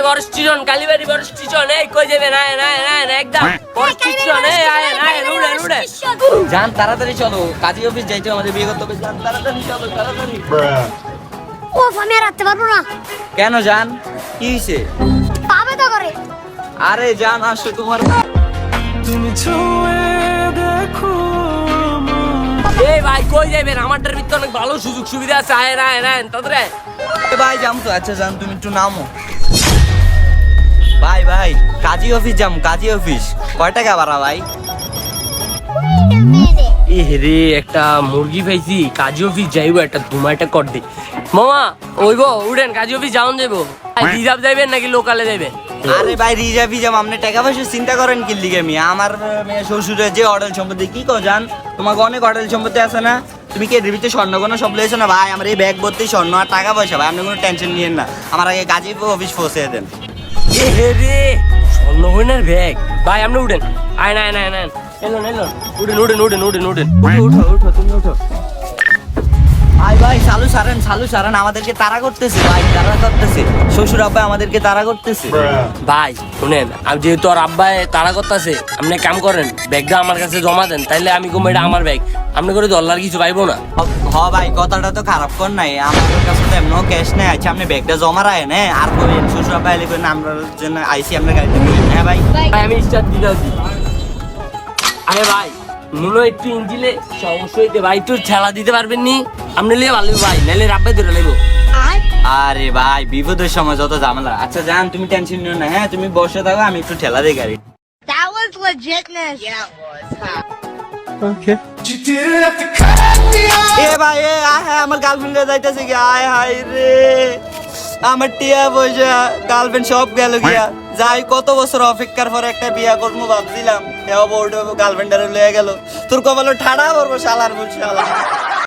বড় স্টেশন কালীবাড়ি বড় স্টেশন এই কই যাবেন আয় একদম বড় স্টেশন আয় উড়ে জান তাড়াতাড়ি চলো, কাজী অফিস যাইতে আমাদের বিয়ে করতে হবে। জান তাড়াতাড়ি চলো, তাড়াতাড়ি। ও আমি আর রাখতে পারবো না। কেন জান, কি হইছে? পাবে তো করে। আরে জান আসো, তোমার তুমি ছুঁয়ে দেখো এই ভাই কই যাবেন? আমারটার ভিতরে অনেক ভালো সুযোগ সুবিধা আছে। আয় তাড়াতাড়ি ভাই যাম তো। আচ্ছা জান তুমি একটু নামো। ভাই কাজী অফিস যাম, কাজী অফিস। কয় টাকা ভাড়া ভাই? রে একটা মুরগি পাইছি, কাজী অফিস যাইবো, একটা ধুমাইটা কর দি মামা। ওইব উঠেন, কাজী অফিস যাওন যাবো। রিজার্ভ যাইবেন নাকি লোকালে যাইবেন? আরে ভাই রিজার্ভই যাম। আপনি টাকা পয়সা চিন্তা করেন কি লিগে? আমি আমার মেয়ে শ্বশুরের যে হোটেল সম্পত্তি কি কো জান, তোমাকে অনেক হোটেল সম্পত্তি আছে না? তুমি কি এর ভিতরে স্বর্ণ কোনো সব লেছো না ভাই? আমার এই ব্যাগ ভর্তি স্বর্ণ আর টাকা পয়সা ভাই, আপনি কোনো টেনশন নিয়েন না। আমার আগে কাজী অফিস পৌঁছে দেন। রে স্বর্ণ হইনার ব্যাগ ভাই, আপনি উঠেন। আয় এলো উঠেন উঠো তুমি উঠো। ভাই চালু সারেন, আমাদেরকে তাড়া করতেছে ভাই, তাড়া করতেছে। শ্বশুর আব্বা আমাদেরকে তাড়া করতেছে। ভাই শুনেন, আমি যেহেতু আর আব্বাই তাড়া করতেছে, আপনি কাম করেন, ব্যাগটা আমার কাছে জমা দেন, তাইলে আমি কম এটা আমার ব্যাগ, আপনি করে দল্লার কিছু পাইবো না। ভাই কথাটা তো খারাপ কর নাই, আমাদের কাছে তো এমন ক্যাশ নেই। আচ্ছা আপনি ব্যাগটা জমা রাখেন, হ্যাঁ আর করেন শ্বশুর আব্বা এলে করেন, আমরা জন্য আইসি আপনার গাড়িতে করেন। হ্যাঁ ভাই আমি স্টার্ট দিতে আছি। আরে ভাই নুনো একটু ইঞ্জিলে সমস্যা হইতে ভাই, একটু ঠেলা দিতে পারবেন নি? আপনি লিয়ে ভালো ভাই, নাইলে রাব্বাই ধরে নেবো। আরে ভাই বিপদের সময় যত ঝামেলা। আচ্ছা জান তুমি টেনশন নিও না, হ্যাঁ তুমি বসে থাকো, আমি একটু ঠেলা দিই গাড়ি। That was legitness. Yeah, এ ভাই আমার গার্লফ্রেন্ড যাইতেছে কি? আয় হাই রে, আমার টিয়া পয়সা গার্লফ্রেন্ড সব গেল গিয়া। যাই কত বছর অপেক্ষার পর একটা বিয়া করবো ভাবছিলাম, গার্লফ্রেন্ডারে লয়ে গেল। তোর কপালে ঠাড়া পড়বো শালার বলছি শালা।